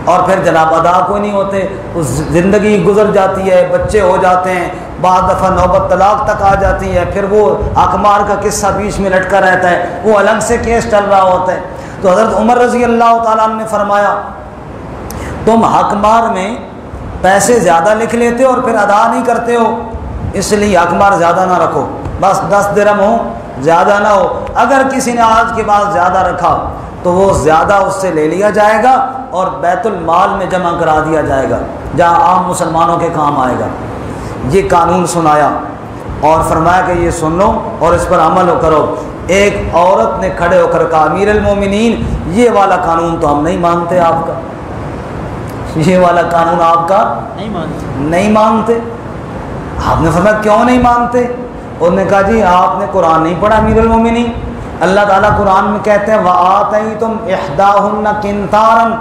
اور پھر جناب ادا کوئی نہیں ہوتے. اس زندگی گزر جاتی ہے، بچے ہو جاتے ہیں، بعض دفعہ نوبت طلاق تک آ جاتی ہے، پھر وہ اقمار کا قصہ بیچ میں لٹکا رہتا ہے، وہ الگ سے کیس چل رہا ہوتا ہے. تو حضرت عمر رضی اللہ تعالیٰ عنہ نے فرمایا تم حقمار میں پیسے زیادہ لکھ لیتے ہو اور پھر ادا نہیں کرتے ہو، اس لیے حقمار زیادہ نہ رکھو، بس 10 درہم ہو زیادہ نہ ہو. اگر کسی نے آج کے بعد زیادہ رکھا تو وہ زیادہ اس سے لے لیا جائے گا اور بیت المال میں جمع کرا دیا جائے گا جہاں عام مسلمانوں کے کام آئے گا. یہ قانون سنایا اور فرمایا کہ یہ سن لو اور اس پر عمل کرو. ایک عورت نے کھڑے ہو کر کہا امیر المومنین یہ والا قانون تو ہم نہیں مانتے آپ کا, یہ والا قانون آپ کا نہیں مانتے. آپ نے فرمایا کیوں نہیں مانتے؟ انہوں نے کہا جی آپ نے قرآن نہیں پڑھا امیر المومنین. اللہ تعالیٰ قرآن میں کہتے ہیں وَآتَيْتُمْ إِحْدَاهُنَّ قِنْطَارًا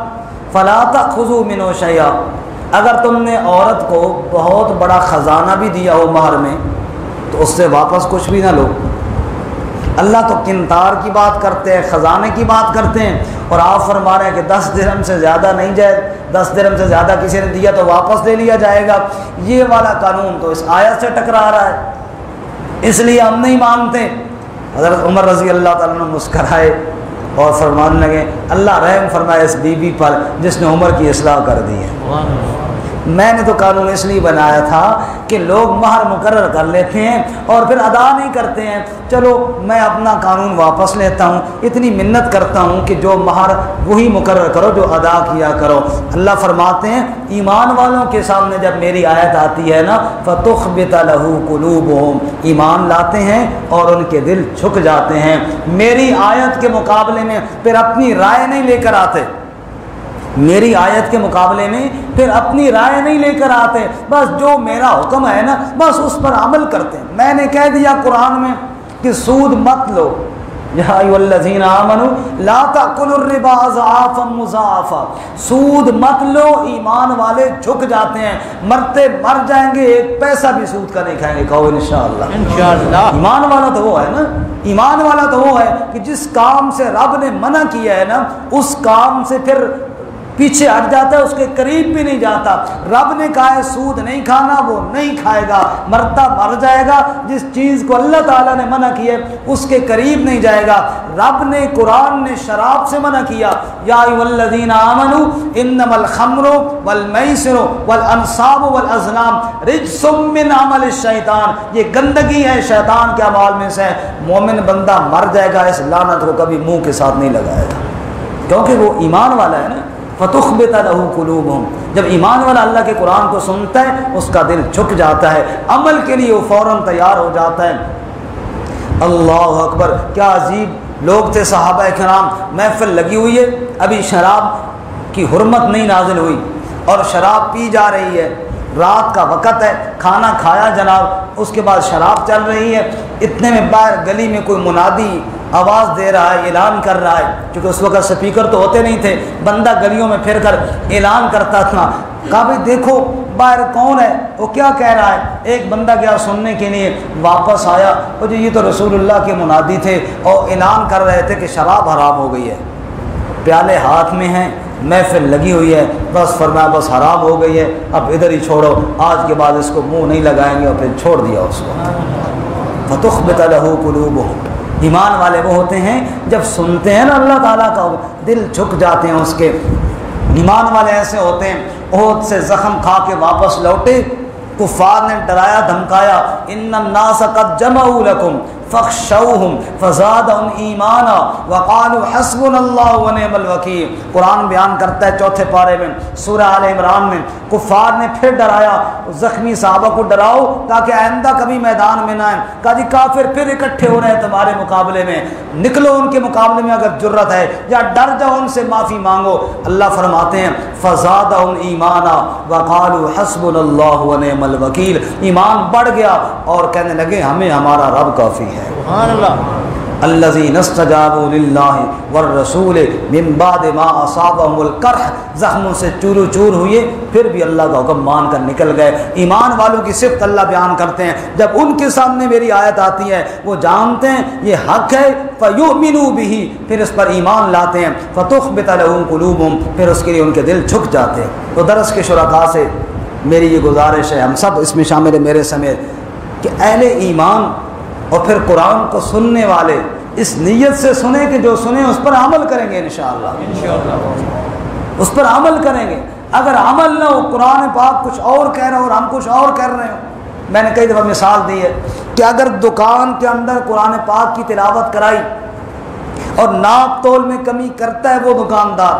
فَلَا تَأْخُذُوا مِنْهُ شَيْئًا. اگر تم نے عورت کو بہت بڑا خزانہ بھی دیا ہو مہر میں تو اس سے واپس کچھ بھی نہ لو. اللہ تو قنطار کی بات کرتے ہیں, خزانے کی بات کرتے ہیں, اور آپ فرما رہے ہیں کہ 10 درہم سے زیادہ نہیں جائے, 10 درہم سے زیادہ کسی نے دیا تو واپس لے لیا جائے گا. یہ والا قانون تو اس آیت سے ٹکرا رہا ہے, اس لیے ہم نہیں مانتے. حضرت عمر رضی اللہ تعالیٰ عنہ مسکرائے اور فرمانے لگے اللہ رحم فرمائے اس بی بی پر جس نے عمر کی اصلاح کر دی ہے. میں نے تو قانون اس لیے بنایا تھا کہ لوگ مہر مقرر کر لیتے ہیں اور پھر ادا نہیں کرتے ہیں. چلو میں اپنا قانون واپس لیتا ہوں, اتنی منت کرتا ہوں کہ جو مہر وہی مقرر کرو جو ادا کیا کرو. اللہ فرماتے ہیں ایمان والوں کے سامنے جب میری آیت آتی ہے نا فَتُخْبِتَ لَهُ قُلُوبُهُمْ, ایمان لاتے ہیں اور ان کے دل جھک جاتے ہیں. میری آیت کے مقابلے میں پھر اپنی رائے نہیں لے کر آتے, میری آیت کے مقابلے میں پھر اپنی رائے نہیں لے کر آتے, بس جو میرا حکم ہے نا بس اس پر عمل کرتے ہیں. میں نے کہہ دیا قرآن میں کہ سود مت لو, یا ایھا الذین آمنوا لا تأکلوا الربا اضعافا مضاعفا, سود مت لو. ایمان والے جھک جاتے ہیں, مرتے مر جائیں گے ایک پیسہ بھی سود کا نہیں کھائیں گے. کہو انشاءاللہ. ایمان والا تو وہ ہے نا, ایمان والا تو وہ ہے کہ جس کام سے رب نے منع کیا ہے نا اس کام سے پھر پیچھے ہٹ جاتا ہے, اس کے قریب بھی نہیں جاتا. رب نے کہا ہے سود نہیں کھانا, وہ نہیں کھائے گا, مرتا مر جائے گا. جس چیز کو اللہ تعالیٰ نے منع کیا ہے اس کے قریب نہیں جائے گا. رب نے قرآن نے شراب سے منع کیا, یا ایھا الذین آمنوا انما الخمر والمیسر والانصاب والازلام رجس من عمل الشیطان, یہ گندگی ہے شیطان کے اعمال میں سے. مومن بندہ مر جائے گا اس لعنت کو کبھی منہ کے ساتھ نہیں لگائے گا, کیونکہ وہ ایمان والا ہے نا. فَتُخْبِتَ لَهُ قُلُوبُهُمْ, جب ایمان والا اللہ کے قرآن کو سنتا ہے اس کا دل جھک جاتا ہے, عمل کے لیے وہ فوراً تیار ہو جاتا ہے. اللہ اکبر, کیا عجیب لوگ تھے صحابہ کرام. محفل لگی ہوئی ہے, ابھی شراب کی حرمت نہیں نازل ہوئی اور شراب پی جا رہی ہے, رات کا وقت ہے, کھانا کھایا جناب, اس کے بعد شراب چل رہی ہے. اتنے میں باہر گلی میں کوئی منادی آواز دے رہا ہے, اعلان کر رہا ہے, کیونکہ اس وقت سپیکر تو ہوتے نہیں تھے, بندہ گلیوں میں پھر کر اعلان کرتا تھا. کہا بھائی دیکھو باہر کون ہے, وہ کیا کہہ رہا ہے. ایک بندہ گیا سننے کے لیے, واپس آیا, وہ جو یہ تو رسول اللہ کے منادی تھے اور اعلان کر رہے تھے کہ شراب حرام ہو گئی ہے. پیالے ہاتھ میں ہیں, محفل لگی ہوئی ہے, بس فرمایا بس حرام ہو گئی ہے, اب ادھر ہی چھوڑو, آج کے بعد اس کو منہ نہیں لگائیں گے, اور پھر چھوڑ دیا اس کو. فَتُخْبِتَ لَهُ قُلُوبُهُمْ, ایمان والے وہ ہوتے ہیں جب سنتے ہیں نا اللہ تعالیٰ کا دل جھک جاتے ہیں اس کے. ایمان والے ایسے ہوتے ہیں احد سے زخم کھا کے واپس لوٹے, کفار نے ڈرایا دھمکایا, ان الناس قد جمعوا لکم فخشوہم فزادہم ایمانا وقالوا حسبنا اللہ ونعم الوکیل. قرآن بیان کرتا ہے 4 پارے میں سورہ آل عمران میں, کفار نے پھر ڈرایا, زخمی صحابہ کو ڈراؤ تاکہ آئندہ کبھی میدان میں نہ آئیں. کہا جی کافر پھر اکٹھے ہو رہے ہیں تمہارے مقابلے میں, نکلو ان کے مقابلے میں اگر جرت ہے, یا ڈر جاؤ ان سے معافی مانگو. اللہ فرماتے ہیں فزادہم ایمانا وقالوا حسبنا اللہ ونعم الوکیل, ایمان بڑھ گیا اور کہنے لگے ہمیں ہمارا رب کافی ہے. سبحان اللہ. الذین استجابوا للہ والرسول من بعد ما اصابهم القرح, زخموں سے چورو چور ہوئے پھر بھی اللہ کا حکم مان کر نکل گئے. ایمان والوں کی صفت اللہ بیان کرتے ہیں, جب ان کے سامنے میری آیت آتی ہے وہ جانتے ہیں یہ حق ہے, فیؤمنوا بہ, پھر اس پر ایمان لاتے ہیں. فتخبت لهم قلوبهم, پھر اس کے لیے ان کے دل جھک جاتے ہیں. تو درس کے شرکاء سے میری یہ گزارش ہے, ہم سب اس میں شامل ہیں میرے سمیت, کہ اہل ایمان اور پھر قرآن کو سننے والے اس نیت سے سنیں کہ جو سنیں اس پر عمل کریں گے انشاءاللہ, اس پر عمل کریں گے. اگر عمل نہ ہو, قرآن پاک کچھ اور کہہ رہا ہو اور ہم کچھ اور کہہ رہے ہوں, میں نے کئی دفعہ مثال دی ہے کہ اگر دکان کے اندر قرآن پاک کی تلاوت کرائی اور ناپ تول میں کمی کرتا ہے وہ دکاندار،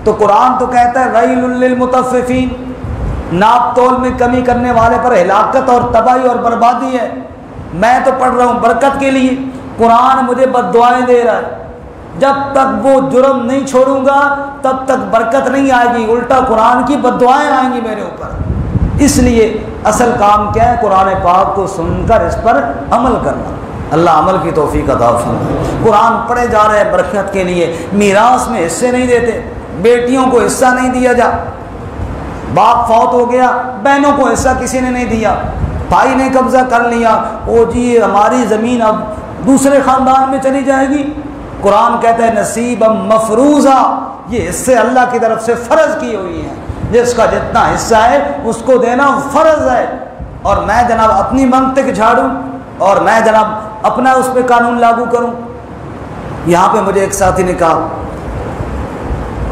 تو قرآن تو کہتا ہے ویل للمطففین، ناپ تول میں کمی کرنے والے پر ہلاکت اور تباہی اور بربادی ہے۔ میں تو پڑھ رہا ہوں برکت کے لیے، قرآن مجھے بد دعائیں دے رہا ہے، جب تک وہ جرم نہیں چھوڑوں گا تب تک برکت نہیں آئے گی، الٹا قرآن کی بد دعائیں آئیں گی میرے اوپر۔ اس لیے اصل کام کیا ہے؟ قرآن پاک کو سن کر اس پر عمل کرنا۔ اللہ عمل کی توفیق عطا فرمائے۔ قرآن پڑھے جا رہے ہیں برکت کے لیے، میراث میں حصے نہیں دیتے، بیٹیوں کو حصہ نہیں دیا جا، باپ فوت ہو گیا بہنوں کو حصہ کسی نے نہیں دیا، بھائی نے قبضہ کر لیا، او جی ہماری زمین اب دوسرے خاندان میں چلی جائے گی۔ قرآن کہتا ہے نصیبا مفروضہ، یہ حصے اللہ کی طرف سے فرض کی ہوئی ہیں، جس کا جتنا حصہ ہے اس کو دینا فرض ہے۔ اور میں جناب اپنی منطق جھاڑوں اور میں جناب اپنا اس پہ قانون لاگو کروں؟ یہاں پہ مجھے ایک ساتھی نے کہا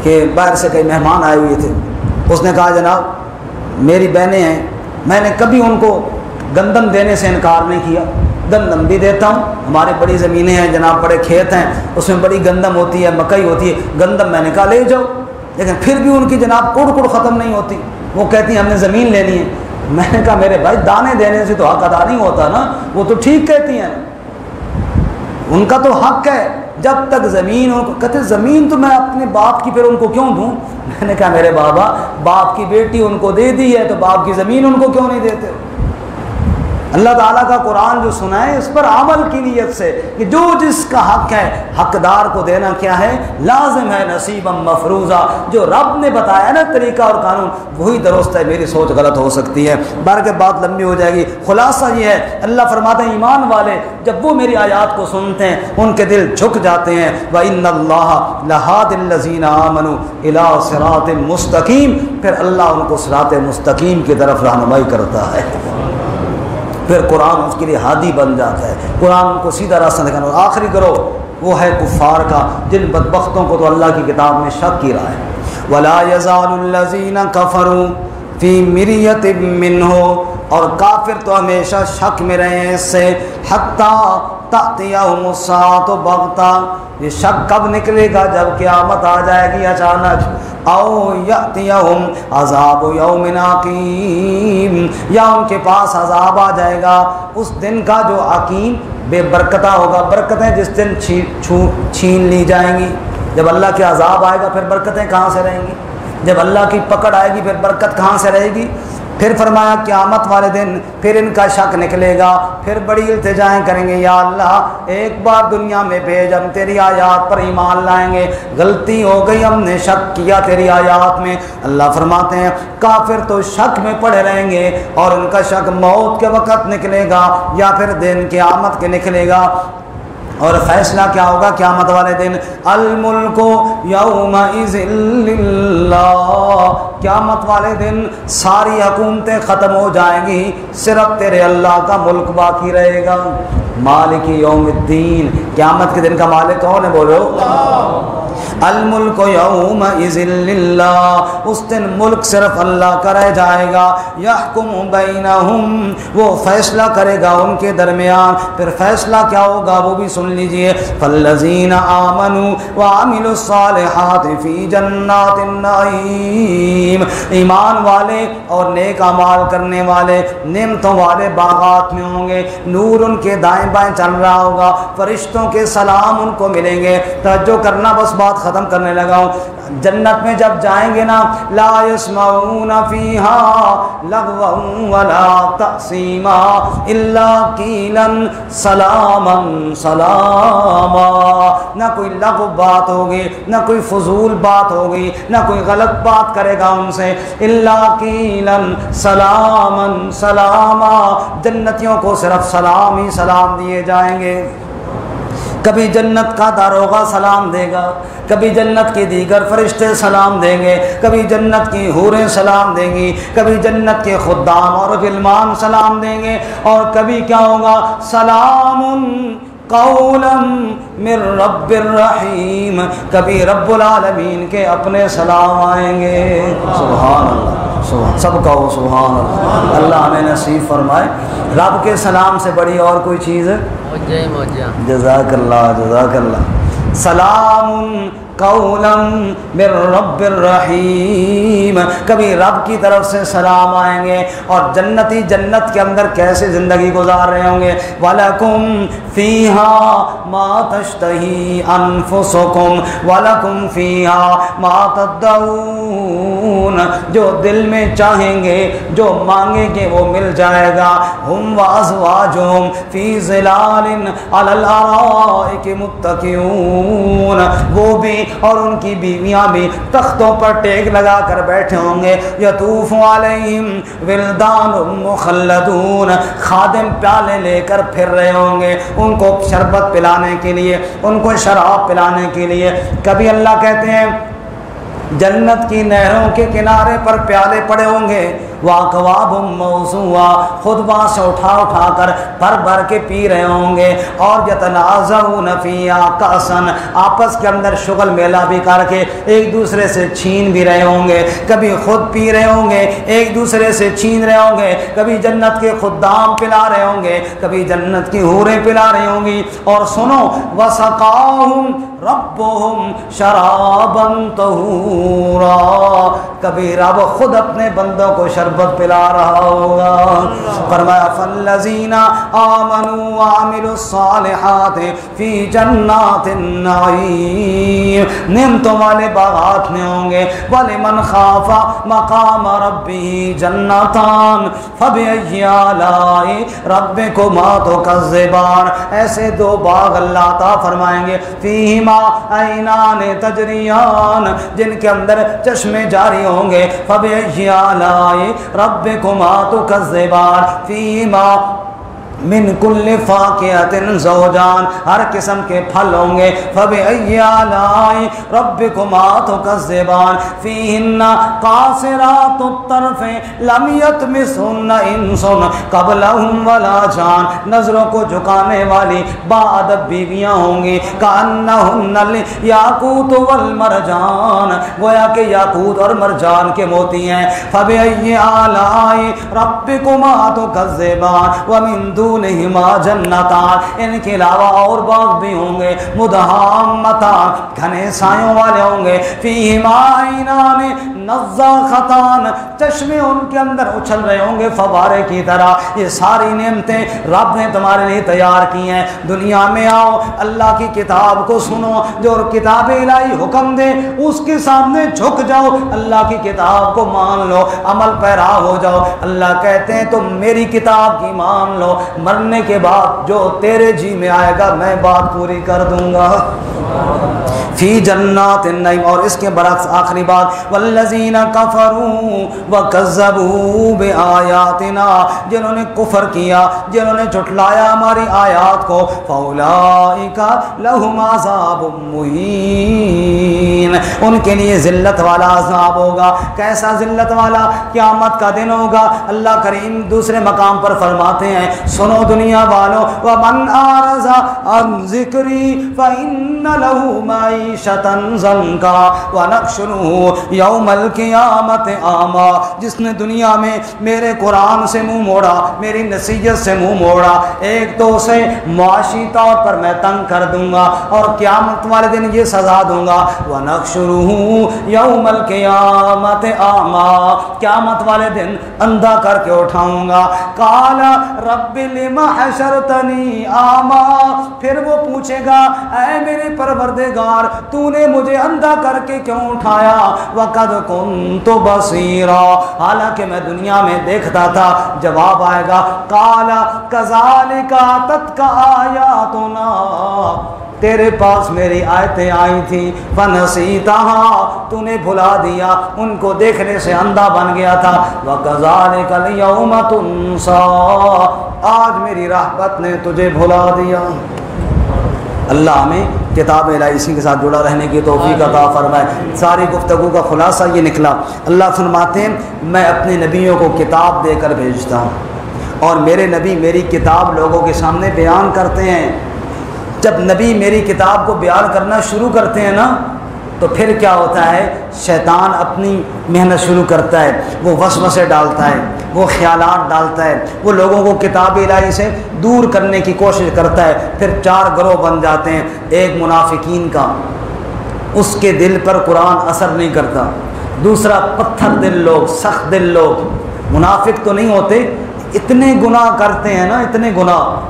کہ باہر سے کئی مہمان آئے ہوئے تھے، اس نے کہا جناب میری بہنیں ہیں، میں نے کبھی ان کو گندم دینے سے انکار نہیں کیا، گندم بھی دیتا ہوں، ہمارے بڑی زمینیں ہیں جناب، بڑے کھیت ہیں، اس میں بڑی گندم ہوتی ہے، مکئی ہوتی ہے، گندم میں نے کہا لے جاؤ، لیکن پھر بھی ان کی جناب کوڑ کوڑ ختم نہیں ہوتی، وہ کہتی ہیں ہم نے زمین لینی ہے۔ میں نے کہا میرے بھائی دانے دینے سے تو حق ادا نہیں ہوتا نا، وہ تو ٹھیک کہتی ہیں، ان کا تو حق ہے، جب تک زمین ان کو کہتے زمین تو میں اپنے باپ کی پھر ان کو کیوں دوں؟ میں نے کہا میرے بابا باپ کی بیٹی ان کو دے دی ہے تو باپ کی زمین ان کو کیوں نہیں دیتے؟ اللہ تعالیٰ کا قرآن جو سنا ہے اس پر عمل کی نیت سے کہ جو جس کا حق ہے حقدار کو دینا کیا ہے؟ لازم ہے، نصیبا مفروضہ، جو رب نے بتایا نا طریقہ اور قانون وہی درست ہے، میری سوچ غلط ہو سکتی ہے، بار کے بات لمبی ہو جائے گی۔ خلاصہ یہ ہے اللہ فرماتے ہیں ایمان والے جب وہ میری آیات کو سنتے ہیں ان کے دل جھک جاتے ہیں، وَإِنَّ اللَّهَ لَهَادِ الَّذِينَ آمَنُوا إِلَىٰ صِرَاطٍ مُسْتَقِيمٍ، پھر اللہ ان کو صراط مستقیم کی طرف رہنمائی کرتا ہے، پھر قرآن اس کے لیے ہادی بن جاتا ہے، قرآن کو سیدھا راستہ دکھانا۔ اور آخری کرو وہ ہے کفار کا، جن بدبختوں کو تو اللہ کی کتاب میں شک کی رہا ہے، وَلَا يَزَالُ الَّذِينَ كَفَرُوا فِي مِرْيَةٍ مِّنْهُ، اور کافر تو ہمیشہ شک میں رہے ہیں اس سے، حَتَّى تَأْتِيَهُمُ السَّاعَةُ بَغْتَةً، یہ شک کب نکلے گا؟ جب قیامت آ جائے گی اچانک، او یأتیہم عذاب یوم عقیم، یا ان کے پاس عذاب آ جائے گا اس دن کا جو عقیم بے برکتہ ہوگا۔ برکتیں جس دن چھین لی جائیں گی، جب اللہ کے عذاب آئے گا پھر برکتیں کہاں سے رہیں گی؟ جب اللہ کی پکڑ آئے گی پھر برکت کہاں سے رہے گی؟ پھر فرمایا قیامت والے دن پھر ان کا شک نکلے گا، پھر بڑی التجائیں کریں گے، یا اللہ ایک بار دنیا میں بھیج، ہم تیری آیات پر ایمان لائیں گے، غلطی ہو گئی ہم نے شک کیا تیری آیات میں۔ اللہ فرماتے ہیں کافر تو شک میں پڑے رہیں گے اور ان کا شک موت کے وقت نکلے گا یا پھر دن قیامت کے نکلے گا، اور فیصلہ کیا ہوگا قیامت والے دن؟ الملک یومئذ للہ، قیامت والے دن ساری حکومتیں ختم ہو جائیں گی، صرف تیرے اللہ کا ملک باقی رہے گا۔ مالک یوم الدین، قیامت کے دن کا مالک کون ہے؟ بولو الملک یومئذ للہ، اس دن ملک صرف اللہ کا رہ جائے گا، یحکم بینہم، وہ فیصلہ کرے گا ان کے درمیان۔ پھر فیصلہ کیا ہوگا وہ بھی سن لیجئے، فالذین آمنوا وعملوا الصالحات فی جنات النعیم، ایمان والے اور نیک اعمال کرنے والے نعمتوں والے باغات میں ہوں گے، نور ان کے دائیں بائیں چل رہا ہوگا، فرشتوں کے سلام ان کو ملیں گے۔ توجہ کرنا، بس بات ختم کرنے لگا ہوں۔ جنت میں جب جائیں گے نا، لا یسمعون فیہا لغوا ولا تأثیما الا قیلا سلاما سلاما، نہ کوئی لغو بات ہوگی، نہ کوئی فضول بات ہوگی، نہ کوئی غلط بات کرے گا ان سے، الا قیلا سلاما سلاما، جنتیوں کو صرف سلام ہی سلام دیے جائیں گے۔ کبھی جنت کا داروغہ سلام دے گا، کبھی جنت کے دیگر فرشتے سلام دیں گے، کبھی جنت کی حوریں سلام دیں گی، کبھی جنت کے خدام اور غلمان سلام دیں گے، اور کبھی کیا ہوگا؟ سلام قولا من رب الرحیم، کبھی رب العالمین کے اپنے سلام آئیں گے۔ سبحان اللہ۔ سب کہو سبحان اللہ۔ اللہ ہمیں نصیب فرمائے۔ رب کے سلام سے بڑی اور کوئی چیز ہے؟ جزاک اللہ جزاک اللہ۔ سلام قولا من رب الرحیم، کبھی رب کی طرف سے سلام آئیں گے، اور جنتی جنت کے اندر کیسے زندگی گزار رہے ہوں گے۔ وَلَكُمْ فِيهَا مَا تَشْتَهِي أَنفُسُكُمْ وَلَكُمْ فِيهَا مَا تَدَّعُونَ، جو دل میں چاہیں گے، جو مانگیں گے وہ مل جائے گا۔ هُمْ وَأَزْوَاجُهُمْ فِي ظِلَالٍ عَلَى الْأَرَائِكِ مُتَّكِئُونَ، وہ بھی اور ان کی بیویاں بھی تختوں پر ٹیک لگا کر بیٹھے ہوں گے۔ یطوف علیہم ولدان مخلدون، خادم پیالے لے کر پھر رہے ہوں گے ان کو شربت پلانے کے لیے، ان کو شراب پلانے کے لیے۔ کبھی اللہ کہتے ہیں جنت کی نہروں کے کنارے پر پیالے پڑے ہوں گے، واکواب موضوعہ، خود وہاں سے اٹھا اٹھا کر بھر بھر کے پی رہے ہوں گے۔ اور یتنازعون فیہا کأسن، آپس کے اندر شغل میلہ بھی کر کے ایک دوسرے سے چھین بھی رہے ہوں گے، کبھی خود پی رہے ہوں گے، ایک دوسرے سے چھین رہے ہوں گے، کبھی جنت کے خدام پلا رہے ہوں گے، کبھی جنت کی حوریں پلا رہی ہوں گی۔ اور سنو وسقاہم ربہم شرابا طہورا، کبھی رب خود اپنے بندوں کو شربت پلا رہا ہوگا۔ فرمایا فالذین آمنوا وعملوا الصالحات فی جنات النعیم، نعمتوں والے باغات میں ہوں گے۔ ولمن خاف مقام ربہ جنتان فبأی آلاء ربکما تکذبان، ایسے دو باغ اللہ عطا فرمائیں گے، فیہما عینان تجریان، جن کے اندر چشمے جاری ہوں گے۔ فبأی آلاء ربکما تکذبان فیہما من کل فاکہۃ زوجان، ہر قسم کے پھل ہوں گے۔ فبأی آلاء ربکما تکذبان فیہن قاصرات الطرف لم یطمثہن انس قبلہم ولا جان، نظروں کو جھکانے والی باادب بیویاں ہوں گی۔ کأنہن الیاقوت والمرجان، گویا کہ یاقوت اور مرجان کے موتی ہیں۔ فبأی آلاء ربکما تکذبان ومن دونہما جنتان، ان کے علاوہ اور باغ بھی ہوں گے۔ مدہامتان، گھنے سایوں والے ہوں گے۔ فیہما عینان نضاختان، چشمے ان کے اندر اچھل رہے ہوں گے فوارے کی طرح۔ یہ ساری نعمتیں رب نے تمہارے لیے تیار کی ہیں۔ دنیا میں آؤ، اللہ کی کتاب کو سنو، جو کتاب الہی حکم دے اس کے سامنے جھک جاؤ، اللہ کی کتاب کو مان لو، عمل پیرا ہو جاؤ۔ اللہ کہتے ہیں تم میری کتاب کی مان لو، مرنے کے بعد جو تیرے جی میں آئے گا میں بات پوری کر دوں گا۔ فی جنات النعیم، اور اس کے برعکس آخری بات، والذین کفروا وکذبوا بآیاتنا، جنہوں نے کفر کیا، جنہوں نے جھٹلایا ہماری آیات کو، فاولئک لہم عذاب مہین، ان کے لیے ذلت والا عذاب ہوگا۔ کیسا ذلت والا؟ قیامت کا دن ہوگا۔ اللہ کریم دوسرے مقام پر فرماتے ہیں سنو دنیا والو، ومن اعرض عن ذکری فإن له معیشۃ ضنکا ونحشرہ یوم القیامت اعمی، جس نے دنیا میں میرے قرآن سے منہ موڑا، میری نصیحت سے منہ موڑا، ایک تو اسے معاشی طور پر میں تنگ کر دوں گا، اور قیامت والے دن یہ سزا دوں گا، ونحشرہ یوم القیامت اعمی، قیامت والے دن اندھا کر کے اٹھاؤں گا۔ قال رب لم حشرتنی اعمی، پھر وہ پوچھے گا اے میرے پروردگار تو نے مجھے اندھا کر کے کیوں اٹھایا؟ وقد کنت بصیرا، حالانکہ میں دنیا میں دیکھتا تھا۔ جواب آئے گا قال کذالک اتتک آیاتنا، تیرے پاس میری آیتیں آئی تھیں، فنسیتہا، تو نے بھلا دیا، ان کو دیکھنے سے اندھا بن گیا تھا۔ وکذالک الیوم تنسیٰ، آج میری رحمت نے تجھے بھلا دیا۔ اللہ ہمیں کتاب الہی اسی کے ساتھ جڑا رہنے کی توفیق عطا فرمائے۔ ساری گفتگو کا خلاصہ یہ نکلا، اللہ فرماتے ہیں میں اپنے نبیوں کو کتاب دے کر بھیجتا ہوں، اور میرے نبی میری کتاب لوگوں کے سامنے بیان کرتے ہیں۔ جب نبی میری کتاب کو بیان کرنا شروع کرتے ہیں نا تو پھر کیا ہوتا ہے، شیطان اپنی محنت شروع کرتا ہے، وہ وسوسے ڈالتا ہے، وہ خیالات ڈالتا ہے، وہ لوگوں کو کتاب الہی سے دور کرنے کی کوشش کرتا ہے۔ پھر 4 گروہ بن جاتے ہیں۔ ایک منافقین کا، اس کے دل پر قرآن اثر نہیں کرتا۔ دوسرا پتھر دل لوگ، سخت دل لوگ، منافق تو نہیں ہوتے، اتنے گناہ کرتے ہیں نا، اتنے گناہ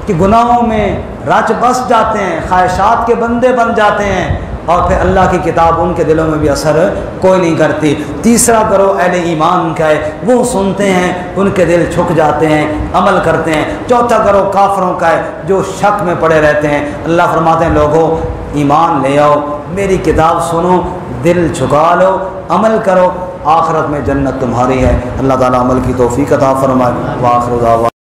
کہ گناہوں میں رچ بس جاتے ہیں، خواہشات کے بندے بن جاتے ہیں، اور پھر اللہ کی کتاب ان کے دلوں میں بھی اثر کوئی نہیں کرتی۔ تیسرا گروہ اہل ایمان کا ہے، وہ سنتے ہیں، ان کے دل جھک جاتے ہیں، عمل کرتے ہیں۔ چوتھا گروہ کافروں کا ہے، جو شک میں پڑے رہتے ہیں۔ اللہ فرماتے ہیں لوگوں ایمان لے آؤ، میری کتاب سنو، دل جھکا لو، عمل کرو، آخرت میں جنت تمہاری ہے۔ اللہ تعالیٰ عمل کی توفیق عطا فرمائے۔ وآخر دعوانا